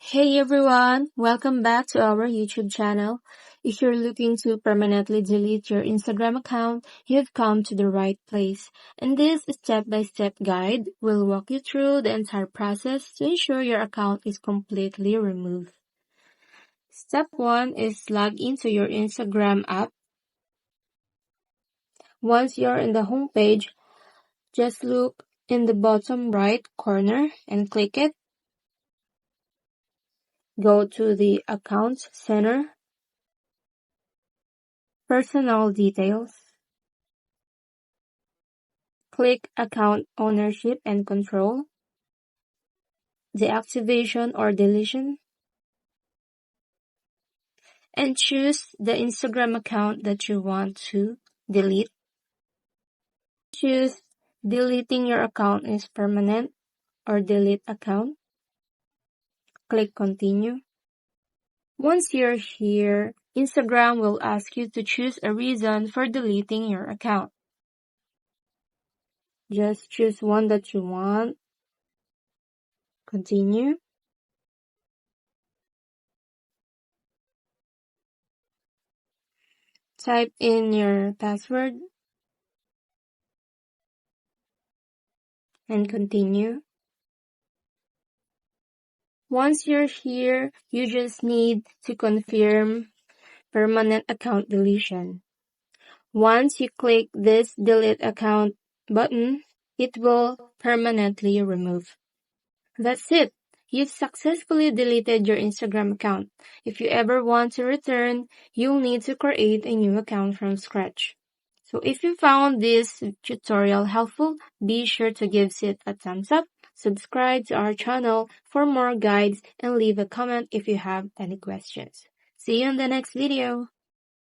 Hey everyone, welcome back to our YouTube channel. If you're looking to permanently delete your Instagram account, you've come to the right place. And this step-by-step guide will walk you through the entire process to ensure your account is completely removed. Step 1 is log into your Instagram app. Once you're in the home page, just look in the bottom right corner and click it. Go to the Accounts Center, Personal Details. Click Account Ownership and Control, Deactivation or Deletion, and choose the Instagram account that you want to delete. Choose Deleting your account is permanent or delete account. Click Continue. Once you're here, Instagram will ask you to choose a reason for deleting your account. Just choose one that you want. Continue. Type in your password and continue. Once you're here, you just need to confirm permanent account deletion. Once you click this delete account button, it will permanently remove. That's it. You've successfully deleted your Instagram account. If you ever want to return, you'll need to create a new account from scratch. So if you found this tutorial helpful, be sure to give it a thumbs up, subscribe to our channel for more guides, and leave a comment if you have any questions. See you in the next video.